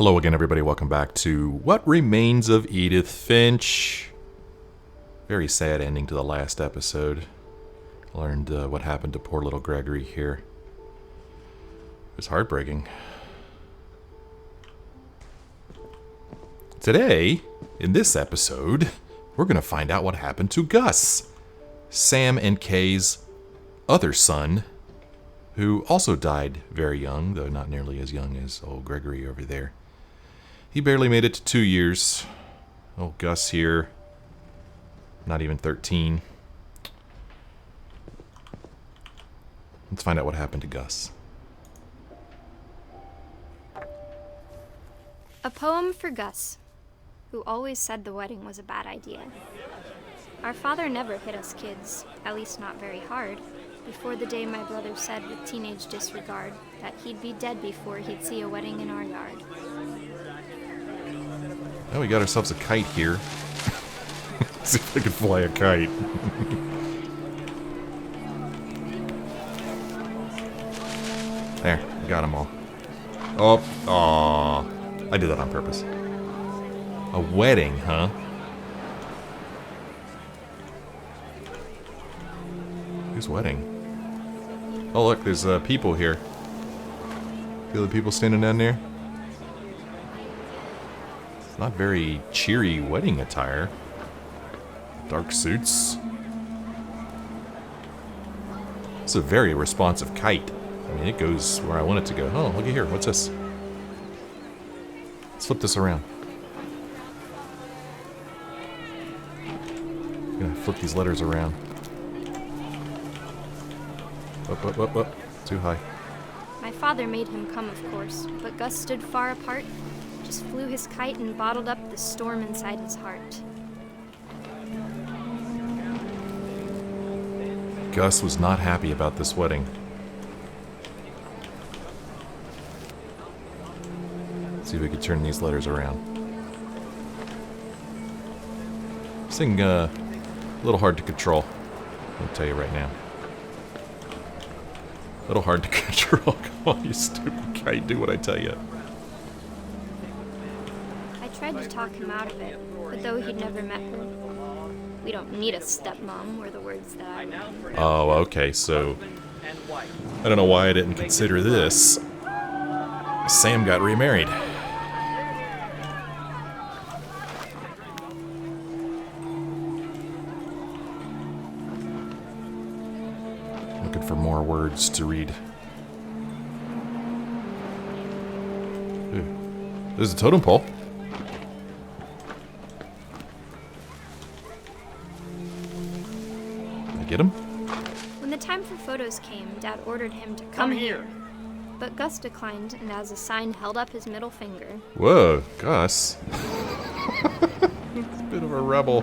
Hello again, everybody. Welcome back to What Remains of Edith Finch. Very sad ending to the last episode. Learned what happened to poor little Gregory here. It was heartbreaking. Today, in this episode, we're going to find out what happened to Gus, Sam and Kay's other son, who also died very young, though not nearly as young as old Gregory over there. He barely made it to 2 years. Old Gus here, not even 13. Let's find out what happened to Gus. A poem for Gus, who always said the wedding was a bad idea. Our father never hit us kids, at least not very hard, before the day my brother said with teenage disregard that he'd be dead before he'd see a wedding in our yard. Now we got ourselves a kite here. See if I can fly a kite. There, we got them all. Oh, aw. I did that on purpose. A wedding, huh? Whose wedding? Oh look, there's people here. Feel the people standing down there? It's not very cheery wedding attire. Dark suits. It's a very responsive kite. I mean, it goes where I want it to go. Oh, looky here. What's this? Let's flip this around. I'm gonna flip these letters around. Up. Too high. My father made him come, of course, but Gus stood far apart, just flew his kite and bottled up the storm inside his heart. Gus was not happy about this wedding. Let's see if we can turn these letters around. This thing, a little hard to control. I'll tell you right now. A little hard to control. Come on, you stupid kite, do what I tell you. I tried to talk him out of it, but though he'd never met her, "We don't need a stepmom," were the words that I remembered. Oh, okay, so I don't know why I didn't consider this. Sam got remarried. Looking for more words to read. Ooh. There's a totem pole. Get him? When the time for photos came, Dad ordered him to come here. But Gus declined, and as a sign held up his middle finger. Whoa, Gus. He's a bit of a rebel.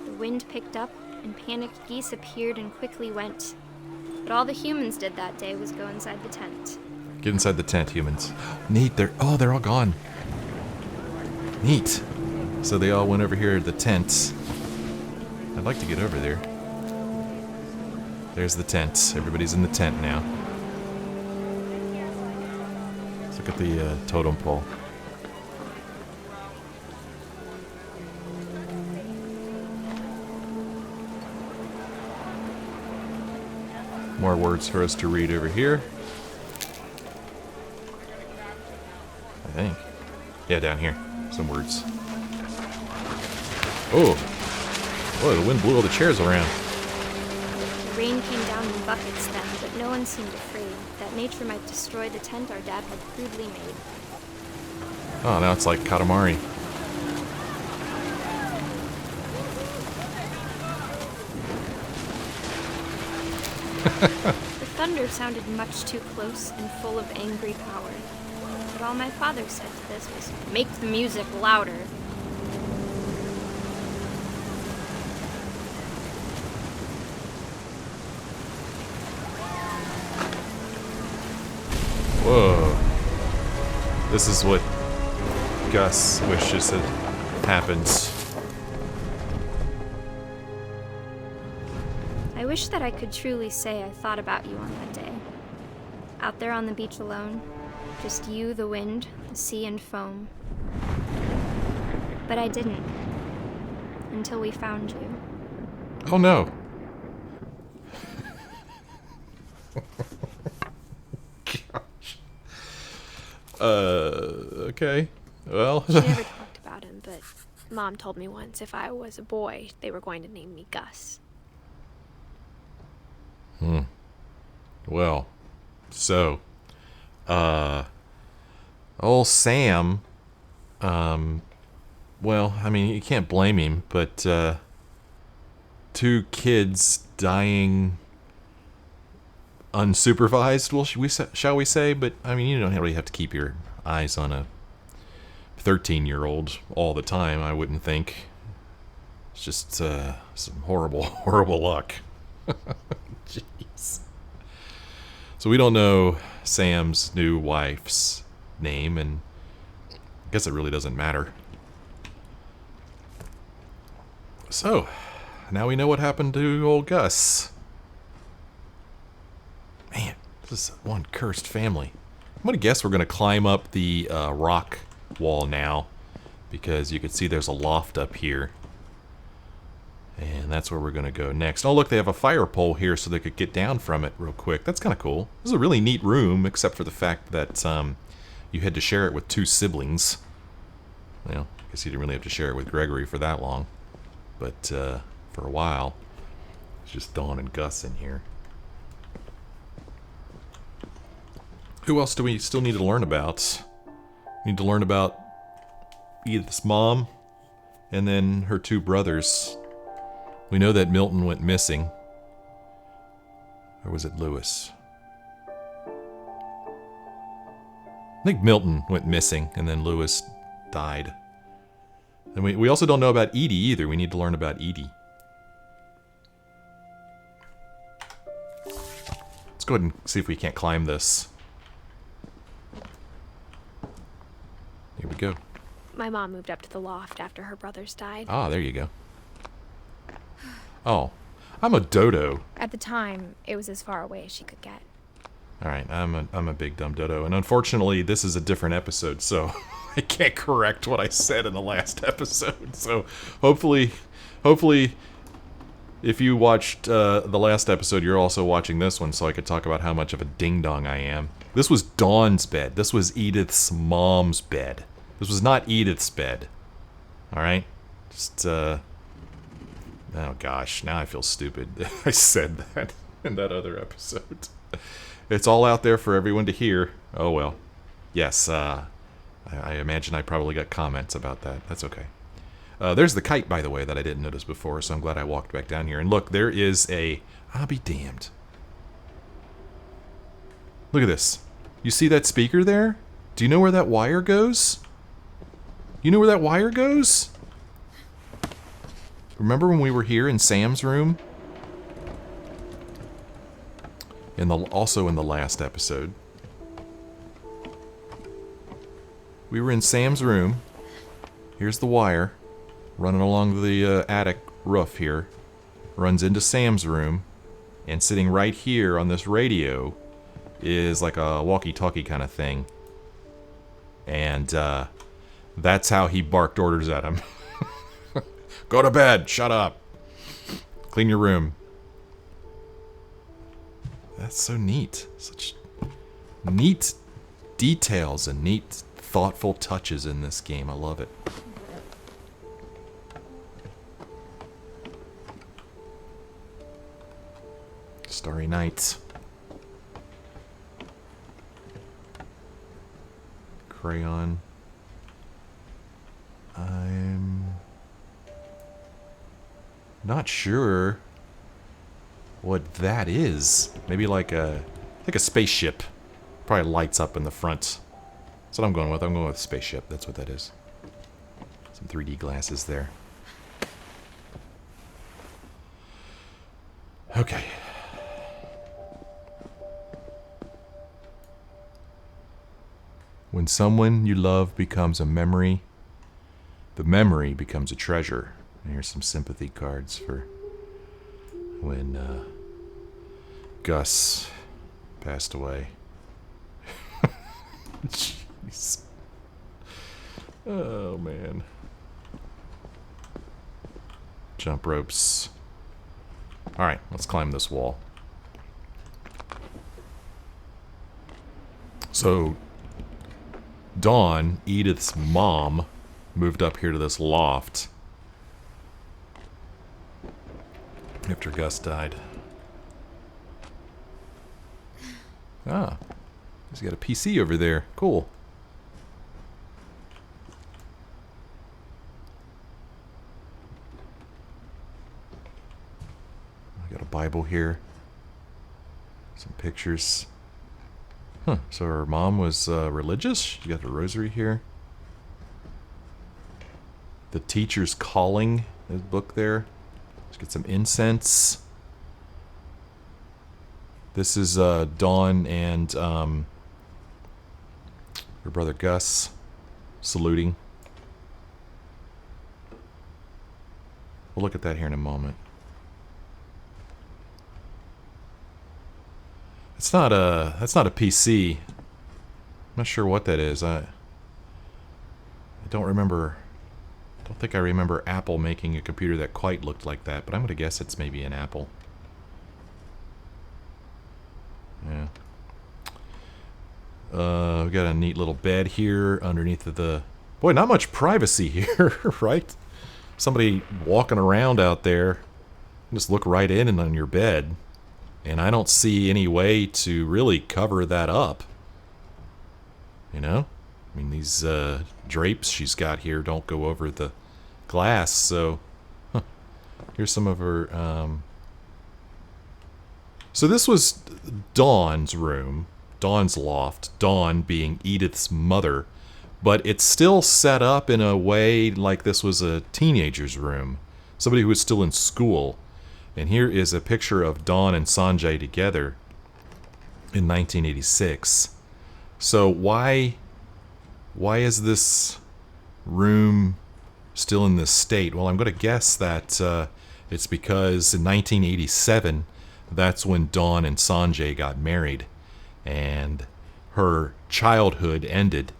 The wind picked up, and panicked geese appeared and quickly went. But all the humans did that day was go inside the tent. Get inside the tent, humans. Neat, they're all gone. Neat. So they all went over here to the tent. I'd like to get over there. There's the tent. Everybody's in the tent now. Let's look at the totem pole. More words for us to read over here. I think. Yeah, down here. Some words. Oh! Boy, the wind blew all the chairs around. The rain came down in buckets then, but no one seemed afraid that nature might destroy the tent our dad had crudely made. Oh, now it's like Katamari. The thunder sounded much too close and full of angry power. But all my father said to this was, "Make the music louder." Whoa. This is what Gus wishes had happened. I wish that I could truly say I thought about you on that day. Out there on the beach alone, just you, the wind, the sea, and foam. But I didn't. Until we found you. Oh no. Gosh. Okay. Well. She never talked about him, but Mom told me once if I was a boy, they were going to name me Gus. Well, so, old Sam, well, I mean, you can't blame him, but, 2 kids dying unsupervised, well, shall we say, but, I mean, you don't really have to keep your eyes on a 13-year-old all the time, I wouldn't think. It's just, some horrible, horrible luck. Jeez. So we don't know Sam's new wife's name, and I guess it really doesn't matter. So, now we know what happened to old Gus. Man, this is one cursed family. I'm going to guess we're going to climb up the rock wall now, because you can see there's a loft up here. And that's where we're going to go next. Oh, look, they have a fire pole here so they could get down from it real quick. That's kind of cool. This is a really neat room, except for the fact that you had to share it with 2 siblings. Well, I guess you didn't really have to share it with Gregory for that long. But for a while, it's just Dawn and Gus in here. Who else do we still need to learn about? We need to learn about Edith's mom and then her 2 brothers. We know that Milton went missing. Or was it Lewis? I think Milton went missing and then Lewis died. And we also don't know about Edie either. We need to learn about Edie. Let's go ahead and see if we can't climb this. Here we go. My mom moved up to the loft after her brothers died. Ah, there you go. Oh, I'm a dodo. At the time, it was as far away as she could get. All right, I'm a big dumb dodo, and unfortunately, this is a different episode, so I can't correct what I said in the last episode. So hopefully, if you watched the last episode, you're also watching this one, so I could talk about how much of a ding dong I am. This was Dawn's bed. This was Edith's mom's bed. This was not Edith's bed. All right, just oh gosh, now I feel stupid. I said that in that other episode. It's all out there for everyone to hear. Oh well. Yes, I imagine I probably got comments about that. That's okay. There's the kite, by the way, that I didn't notice before, so I'm glad I walked back down here. And look, there is a... I'll be damned. Look at this. You see that speaker there? Do you know where that wire goes? You know where that wire goes? Remember when we were here in Sam's room? Also in the last episode. We were in Sam's room. Here's the wire. Running along the attic roof here. Runs into Sam's room. And sitting right here on this radio is like a walkie-talkie kind of thing. And that's how he barked orders at him. Go to bed. Shut up. Clean your room. That's so neat. Such neat details and neat, thoughtful touches in this game. I love it. Starry Night. Crayon. I'm not sure what that is. Maybe like a spaceship. Probably lights up in the front. That's what I'm going with. I'm going with spaceship. That's what that is. Some 3D glasses there. Okay. When someone you love becomes a memory, the memory becomes a treasure. And here's some sympathy cards for when Gus passed away. Jeez. Oh, man. Jump ropes. All right, let's climb this wall. So, Dawn, Edith's mom, moved up here to this loft after Gus died. Ah, he's got a PC over there. Cool. I got a Bible here. Some pictures. Huh, so her mom was religious? She got the rosary here. The Teacher's Calling, his book there. Let's get some incense. This is Dawn and her brother Gus saluting. We'll look at that here in a moment. That's not a PC. I'm not sure what that is. I don't remember. I don't think I remember Apple making a computer that quite looked like that, but I'm gonna guess it's maybe an Apple. Yeah. We got a neat little bed here underneath of the... Boy, not much privacy here, right? Somebody walking around out there, just look right in and on your bed. And I don't see any way to really cover that up. You know? I mean, these drapes she's got here don't go over the glass, so... Huh. Here's some of her... So this was Dawn's room, Dawn's loft, Dawn being Edith's mother, but it's still set up in a way like this was a teenager's room, somebody who was still in school. And here is a picture of Dawn and Sanjay together in 1986. So why is this room still in this state? Well, I'm going to guess that it's because in 1987, that's when Dawn and Sanjay got married, and her childhood ended,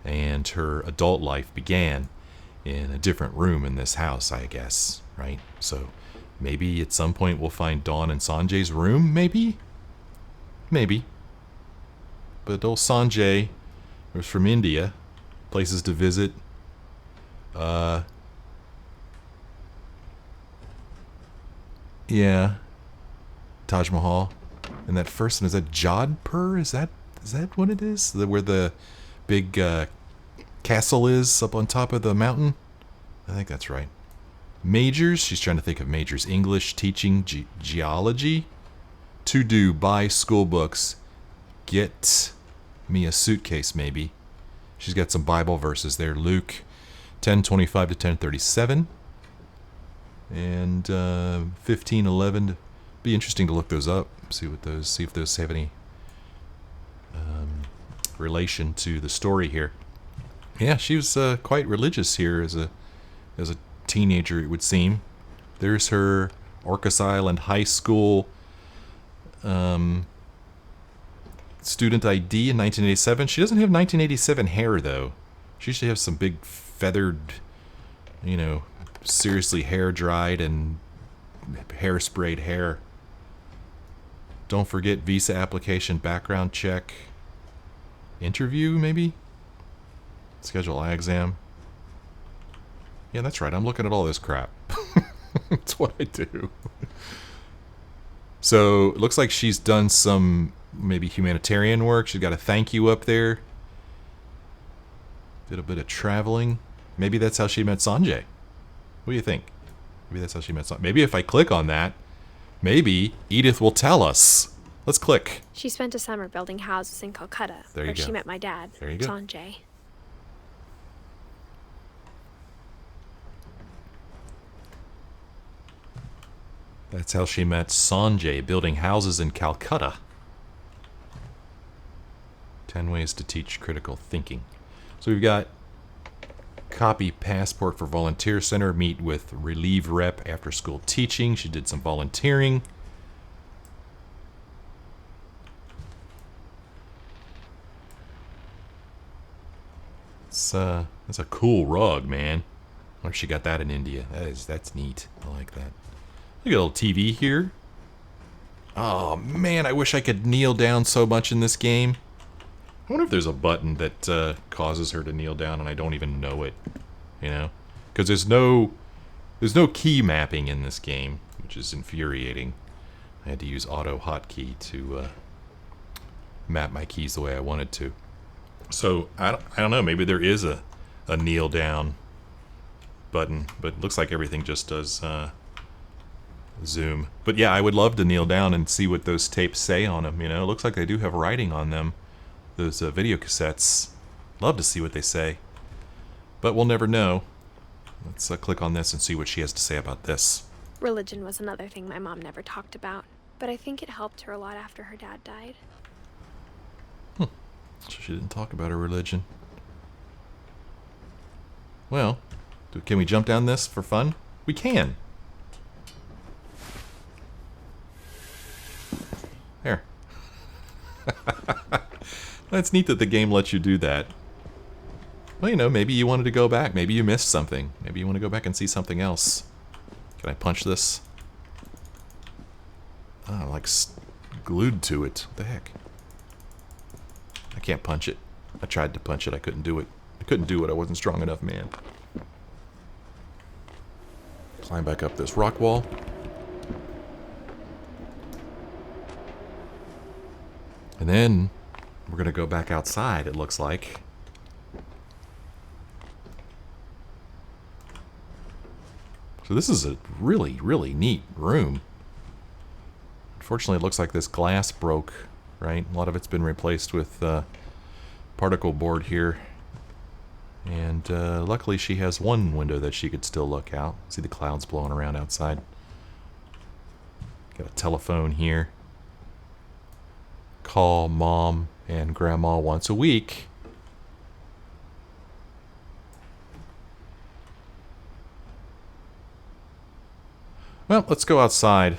and her adult life began in a different room in this house, I guess, right? So maybe at some point we'll find Dawn and Sanjay's room, maybe? Maybe. But old Sanjay was from India, places to visit. Yeah. Taj Mahal. And that first one, is that Jodhpur? Is that what it is? Where the big castle is up on top of the mountain? I think that's right. Majors, she's trying to think of majors. English, teaching, geology. To do, buy school books. Get me a suitcase, maybe. She's got some Bible verses there. Luke 10:25 to 10:37. And 15:11. Be interesting to look those up. See if those have any relation to the story here. Yeah, she was quite religious here as a teenager, it would seem. There's her Orcas Island High School student ID in 1987. She doesn't have 1987 hair, though. She usually has some big feathered, seriously hair-dried and hair-sprayed hair. Don't forget visa application, background check, interview, maybe? Schedule eye exam. Yeah, that's right. I'm looking at all this crap. That's what I do. So, it looks like she's done some maybe humanitarian work. She's got a thank you up there. Did a bit of traveling. Maybe that's how she met Sanjay. What do you think? Maybe that's how she met Sanjay. Maybe if I click on that, maybe Edith will tell us. Let's click. She spent a summer building houses in Calcutta, There you where go. she met my dad, There you go. Sanjay. That's how she met Sanjay, building houses in Calcutta. 10 ways to teach critical thinking. So we've got Copy passport for volunteer center. Meet with relieve rep after school teaching. She did some volunteering. It's that's a cool rug, man. I wonder if she got that in India. That's neat. I like that. Look at a little TV here. Oh man, I wish I could kneel down so much in this game. I wonder if there's a button that causes her to kneel down and I don't even know it. You know, because there's no key mapping in this game, which is infuriating. I had to use auto hotkey to map my keys the way I wanted to. So I don't know. Maybe there is a kneel down button, but it looks like everything just does zoom. But yeah, I would love to kneel down and see what those tapes say on them. You know, it looks like they do have writing on them. Those video cassettes. Love to see what they say, but we'll never know. Let's click on this and see what she has to say about this. Religion was another thing my mom never talked about, but I think it helped her a lot after her dad died. So she didn't talk about her religion. Well, can we jump down this for fun? We can. There. That's neat that the game lets you do that. Well, you know, maybe you wanted to go back. Maybe you missed something. Maybe you want to go back and see something else. Can I punch this? Oh, I'm like glued to it. What the heck? I can't punch it. I tried to punch it. I couldn't do it. I couldn't do it. I wasn't strong enough, man. Climb back up this rock wall. And then we're going to go back outside, it looks like. So this is a really, really neat room. Unfortunately, it looks like this glass broke, right? A lot of it's been replaced with particle board here. And luckily she has one window that she could still look out. See the clouds blowing around outside. Got a telephone here. Call mom and grandma once a week. Well, let's go outside.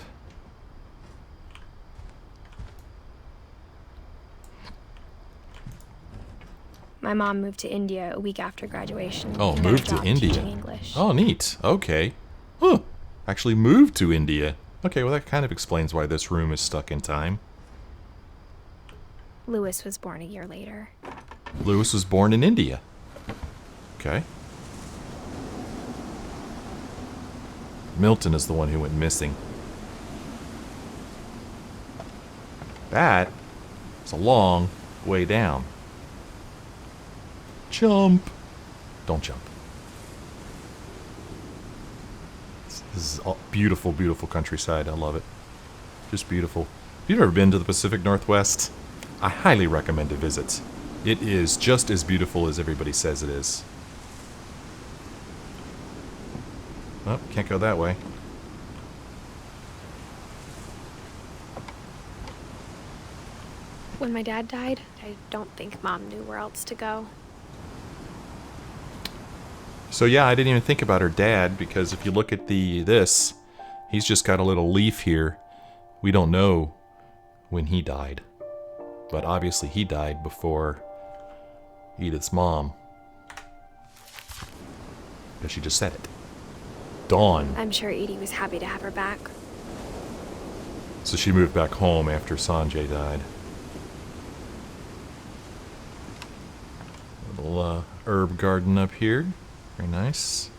My mom moved to India a week after graduation. Oh, and got a moved to job India. teaching English. Oh, neat. Okay. Huh. Actually moved to India. Okay, well that kind of explains why this room is stuck in time. Lewis was born a year later. Lewis was born in India. Okay. Milton is the one who went missing. That is a long way down. Jump. Don't jump. This is all beautiful, beautiful countryside. I love it. Just beautiful. If you've ever been to the Pacific Northwest, I highly recommend a visit. It is just as beautiful as everybody says it is. Oh, can't go that way. When my dad died, I don't think Mom knew where else to go. So yeah, I didn't even think about her dad, because if you look at this, he's just got a little leaf here. We don't know when he died. But obviously he died before Edith's mom. Because she just said it. Dawn. I'm sure Edie was happy to have her back. So she moved back home after Sanjay died. Little herb garden up here. Very nice.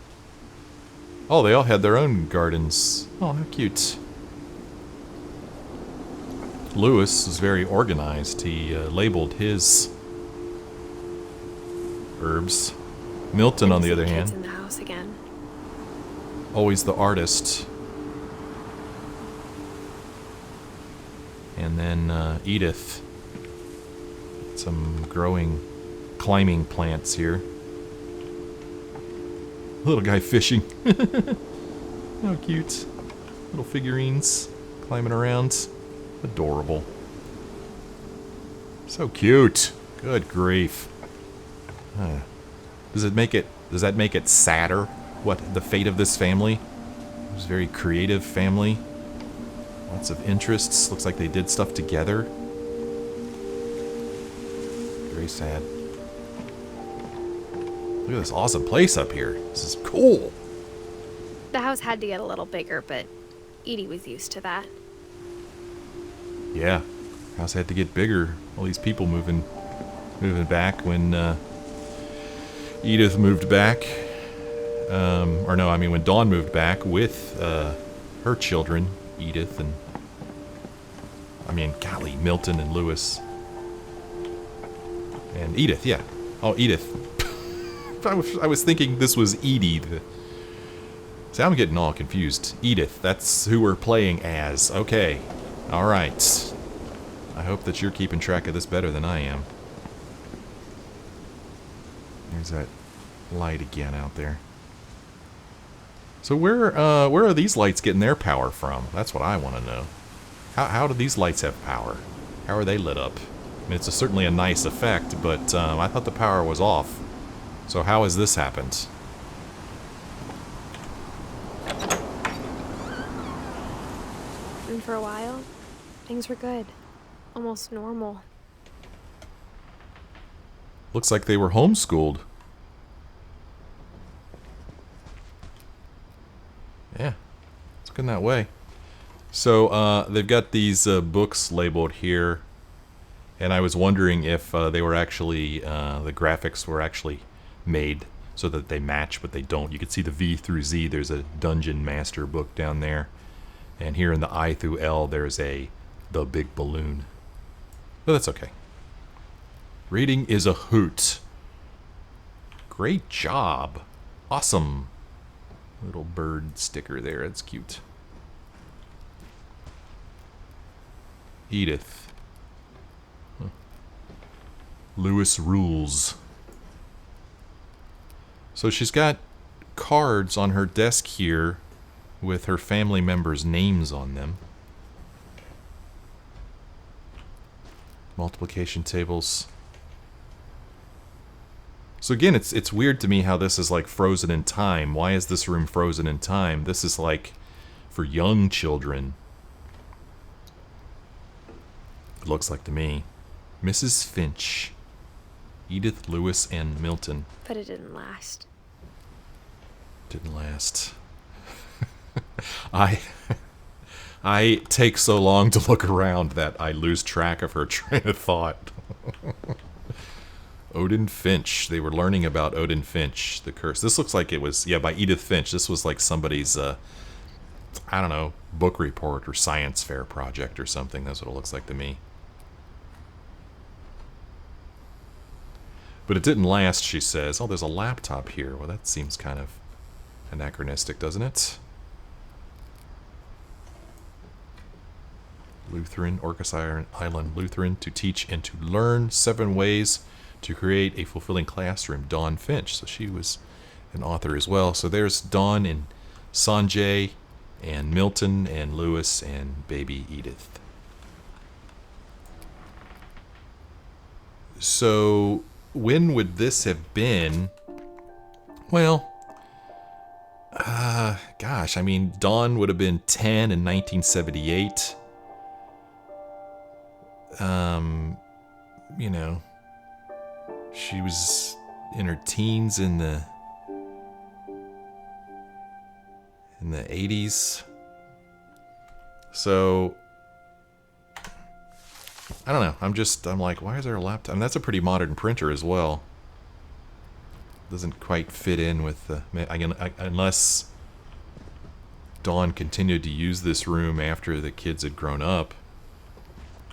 Oh, they all had their own gardens. Oh, how cute. Lewis is very organized. He labeled his herbs. Milton, on the other hand, in the house again. always the artist. And then Edith. Some climbing plants here. Little guy fishing. How cute. Little figurines climbing around. Adorable. So cute. Good grief. Does it make it Does that make it sadder? What the fate of this family? It was a very creative family. Lots of interests. Looks like they did stuff together. Very sad. Look at this awesome place up here. This is cool. The house had to get a little bigger, but Edie was used to that. Yeah, house had to get bigger. All these people moving back when Edith moved back. Or no, I mean when Dawn moved back with her children, Edith and golly, Milton and Lewis. And Edith, yeah. Oh, Edith. I was thinking this was Edie. See, I'm getting all confused. Edith, that's who we're playing as. Okay. Alright. I hope that you're keeping track of this better than I am. There's that light again out there. So where are these lights getting their power from? That's what I want to know. How do these lights have power? How are they lit up? I mean, it's certainly a nice effect, but I thought the power was off. So how has this happened? And for a while, things were good. Almost normal. Looks like they were homeschooled. Yeah, it's good in that way. So they've got these books labeled here, and I was wondering if they were actually, the graphics were actually made so that they match, but they don't. You can see the V through Z, there's a Dungeon Master book down there. And here in the I through L, there's The Big Balloon. But that's okay. Reading is a hoot. Great job. Awesome. Little bird sticker there, that's cute. Edith. Huh. Lewis rules. So she's got cards on her desk here with her family members' names on them. Multiplication tables. So again, it's weird to me how this is like frozen in time. Why is this room frozen in time? This is like for young children. It looks like to me. Mrs. Finch. Edith, Lewis, and Milton. But it didn't last. Didn't last. I take so long to look around that I lose track of her train of thought. Odin Finch. They were learning about Odin Finch, the curse. This looks like it was, yeah, by Edith Finch. This was like somebody's, I don't know, book report or science fair project or something. That's what it looks like to me. But it didn't last, she says. Oh, there's a laptop here. Well, that seems kind of anachronistic, doesn't it? Lutheran, Orcas Island Lutheran, to teach and to learn 7 ways to create a fulfilling classroom. Dawn Finch. So she was an author as well. So there's Dawn and Sanjay and Milton and Lewis and baby Edith. So when would this have been? Well, gosh, I mean, Dawn would have been 10 in 1978. You know, she was in her teens in the 80s. So I don't know. I'm like, why is there a laptop? And that's a pretty modern printer as well. Doesn't quite fit in with the, unless Dawn continued to use this room after the kids had grown up.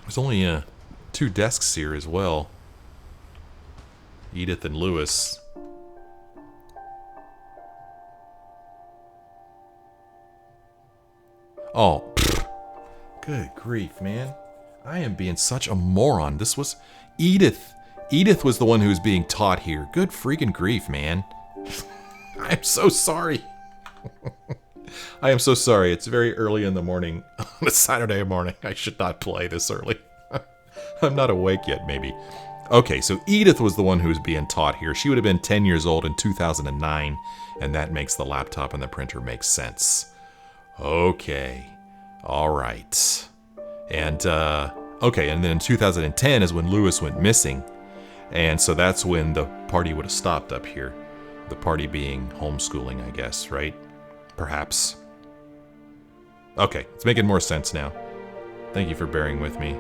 There's only 2 desks here as well. Edith and Lewis. Oh, pfft. Good grief, man. I am being such a moron. This was Edith. Edith was the one who was being taught here. Good freaking grief, man. I'm so sorry. I am so sorry. It's very early in the morning on a Saturday morning. I should not play this early. I'm not awake yet, maybe. Okay, so Edith was the one who was being taught here. She would have been 10 years old in 2009, and that makes the laptop and the printer make sense. Okay. All right. And, okay, and then in 2010 is when Lewis went missing. And so that's when the party would have stopped up here. The party being homeschooling, I guess, right? Perhaps. Okay, it's making more sense now. Thank you for bearing with me.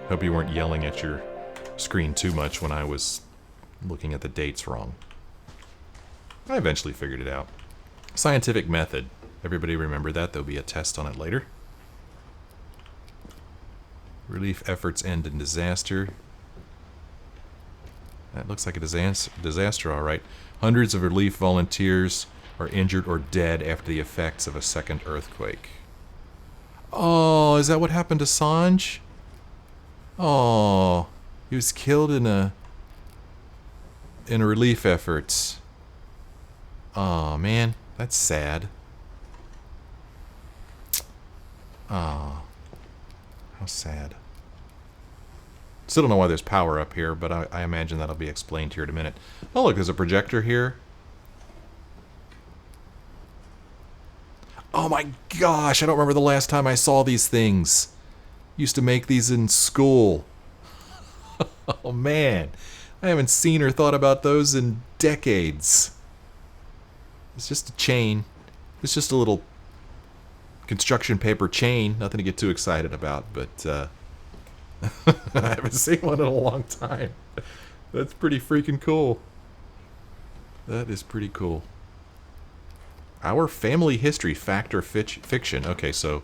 Hope you weren't yelling at your screen too much when I was looking at the dates wrong. I eventually figured it out. Scientific method. Everybody remember that? There'll be a test on it later. Relief efforts end in disaster. That looks like a disaster, all right. Hundreds of relief volunteers are injured or dead after the effects of a second earthquake. Oh, is that what happened to Sanj? Oh, he was killed in a relief effort. Oh man, that's sad. Oh, how sad. Still don't know why there's power up here, but I imagine that'll be explained here in a minute. Oh look, there's a projector here. Oh my gosh, I don't remember the last time I saw these things. Used to make these in school. Oh man, I haven't seen or thought about those in decades. It's just a chain. It's just a little construction paper chain. Nothing to get too excited about, but I haven't seen one in a long time. That's pretty freaking cool. That is pretty cool. Our family history, fact or fiction. Okay, so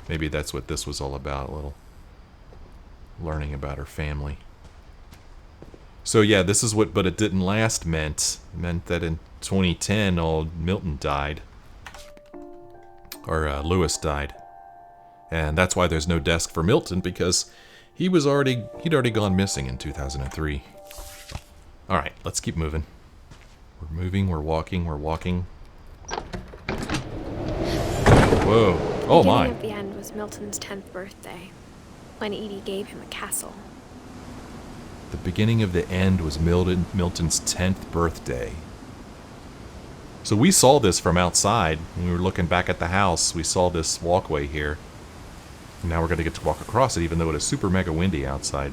maybe that's what this was all about, a little learning about her family. So yeah, this is what But It Didn't Last meant. It meant that in 2010, old Milton died. Or Lewis died. And that's why there's no desk for Milton, because he'd already gone missing in 2003. Alright, let's keep moving. We're moving, we're walking, we're walking. Whoa. Oh my. The beginning of the end was Milton's 10th birthday, when Edie gave him a castle. The beginning of the end was Milton's 10th birthday. So we saw this from outside. When we were looking back at the house, we saw this walkway here. And now we're going to get to walk across it, even though it is super mega windy outside.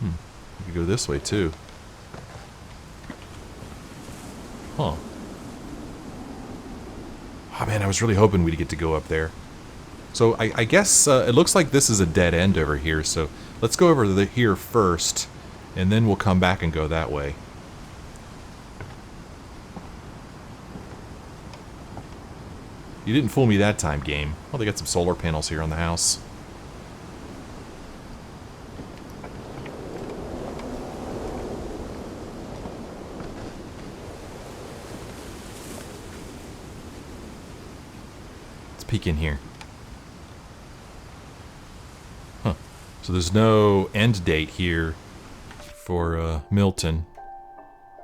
We could go this way, too. Huh. Oh man, I was really hoping we'd get to go up there. So I guess it looks like this is a dead end over here, so let's go over here first, and then we'll come back and go that way. You didn't fool me that time, game. Oh, they got some solar panels here on the house. Let's peek in here. Huh. So there's no end date here for Milton,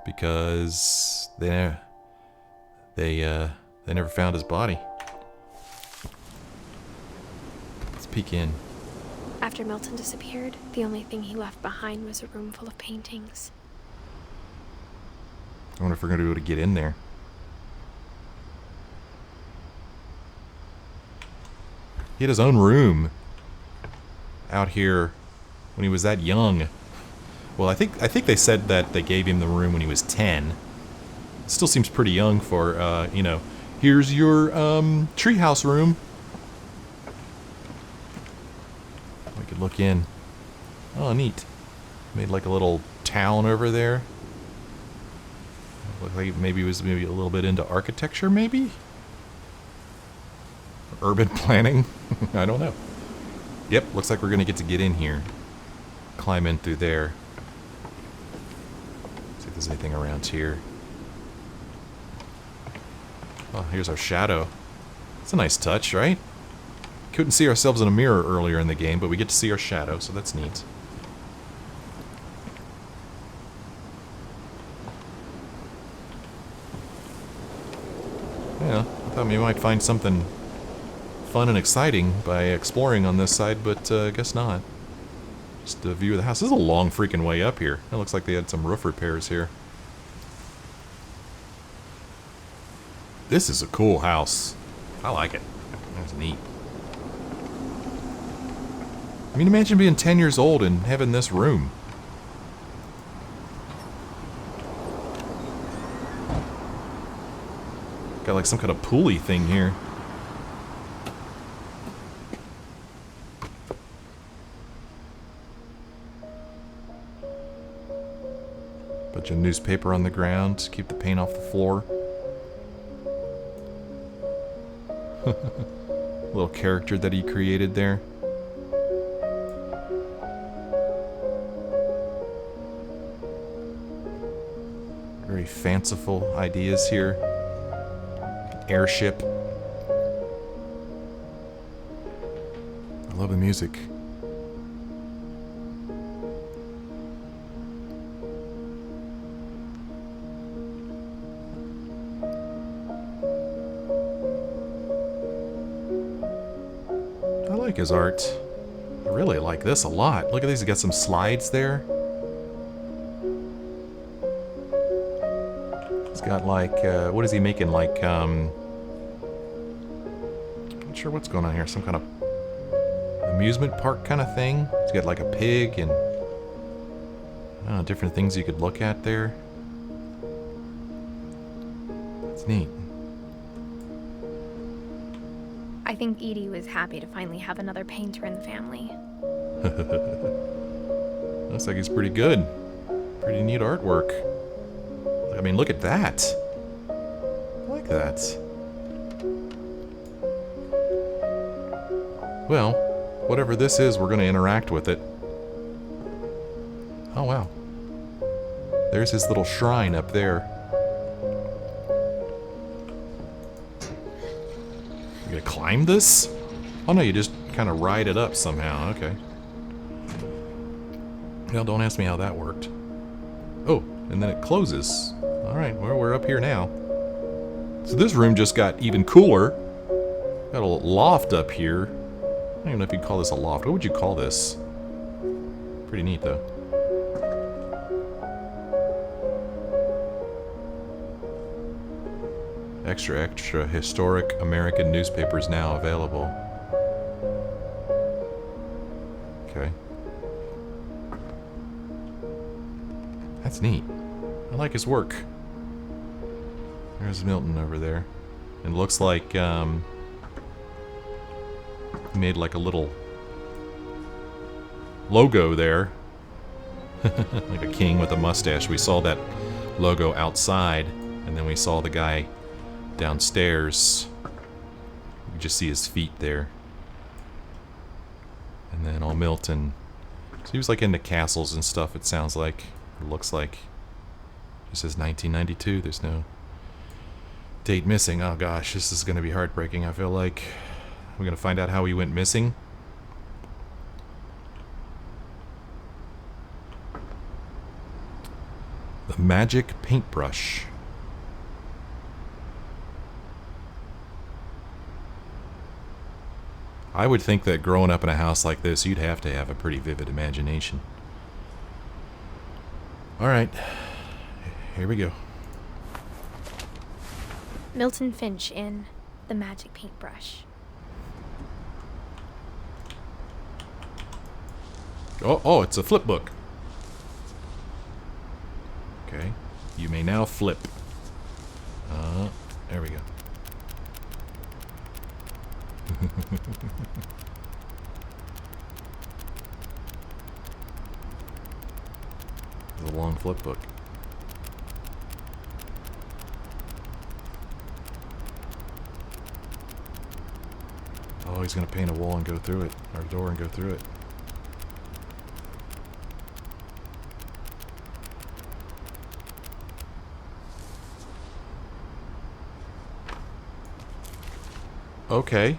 because they never found his body. Let's peek in. After Milton disappeared, the only thing he left behind was a room full of paintings. I wonder if we're going to be able to get in there. He had his own room out here when he was that young. Well, I think they said that they gave him the room when he was 10. Still seems pretty young for, you know, here's your treehouse room. We could look in. Oh, neat. Made like a little town over there. Looked like maybe he was a little bit into architecture, maybe? Urban planning? I don't know. Yep, looks like we're going to get in here. Climb in through there. See if there's anything around here. Oh, here's our shadow. It's a nice touch, right? Couldn't see ourselves in a mirror earlier in the game, but we get to see our shadow, so that's neat. Yeah, I thought we might find something fun and exciting by exploring on this side, but guess not. Just a view of the house. This is a long freaking way up here. It looks like they had some roof repairs here. This is a cool house. I like it. That's neat. I mean, imagine being 10 years old and having this room. Got like some kind of pulley thing here. Bunch of newspaper on the ground to keep the paint off the floor. Little character that he created there. Very fanciful ideas here. Airship. I love the music. I like his art. I really like this a lot. Look at these, he got some slides there. He's got like, what is he making? Like, I'm not sure what's going on here. Some kind of amusement park kind of thing. He's got like a pig and I don't know, different things you could look at there. That's neat. I think Edie was happy to finally have another painter in the family. Looks like he's pretty good. Pretty neat artwork. I mean, look at that. I like that. Well, whatever this is, we're going to interact with it. Oh, wow. There's his little shrine up there. You gonna climb this? Oh, no, you just kind of ride it up somehow. Okay. Well, don't ask me how that worked. Oh, and then it closes. Alright, well, we're up here now. So this room just got even cooler. Got a loft up here. I don't even know if you'd call this a loft. What would you call this? Pretty neat, though. Extra historic American newspapers now available. Okay. That's neat. I like his work. There's Milton over there. It looks like, he made like a little logo there. Like a king with a mustache. We saw that logo outside, and then we saw the guy downstairs. You just see his feet there. And then all Milton. So he was like into castles and stuff, it sounds like. It looks like. It says 1992. There's no date missing. Oh gosh, this is going to be heartbreaking, I feel like. We're going to find out how he went missing. The Magic Paintbrush. I would think that growing up in a house like this, you'd have to have a pretty vivid imagination. Alright, here we go. Milton Finch in The Magic Paintbrush. Oh, it's a flip book. Okay, you may now flip. There we go. It's a long flip book. Oh, he's gonna paint a wall and go through it, or a door and go through it. Okay.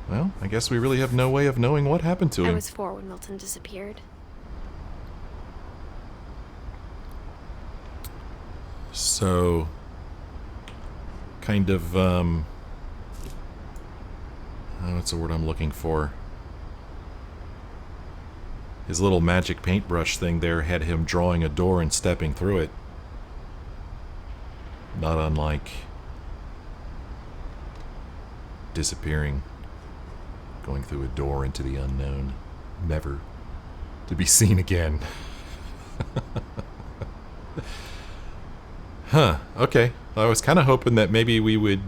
Well, I guess we really have no way of knowing what happened to him. I was 4 when Milton disappeared. So, kind of, what's the word I'm looking for? His little magic paintbrush thing there had him drawing a door and stepping through it. Not unlike disappearing, going through a door into the unknown, never to be seen again. Huh, okay. I was kind of hoping that maybe we would...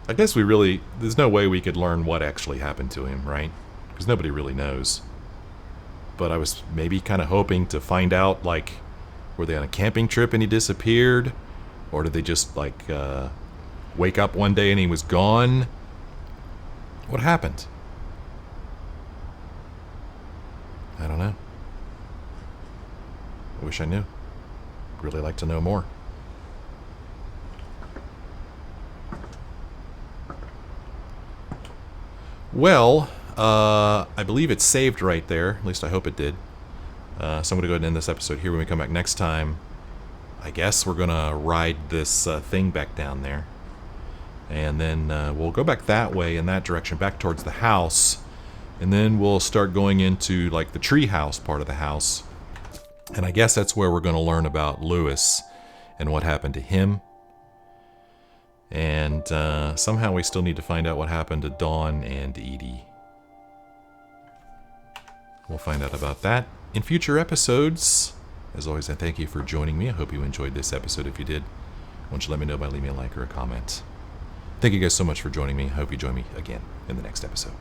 I guess there's no way we could learn what actually happened to him, right? Because nobody really knows. But I was maybe kind of hoping to find out, like, were they on a camping trip and he disappeared? Or did they just, like, wake up one day and he was gone? What happened? I don't know. I wish I knew. I'd really like to know more. Well, I believe it's saved right there. At least I hope it did. So I'm going to go ahead and end this episode here. When we come back next time, I guess we're going to ride this thing back down there. And then we'll go back that way, in that direction, back towards the house. And then we'll start going into, like, the tree house part of the house. And I guess that's where we're going to learn about Lewis and what happened to him. And somehow we still need to find out what happened to Dawn and Edie. We'll find out about that in future episodes. As always, I thank you for joining me. I hope you enjoyed this episode. If you did, why don't you let me know by leaving a like or a comment. Thank you guys so much for joining me. I hope you join me again in the next episode.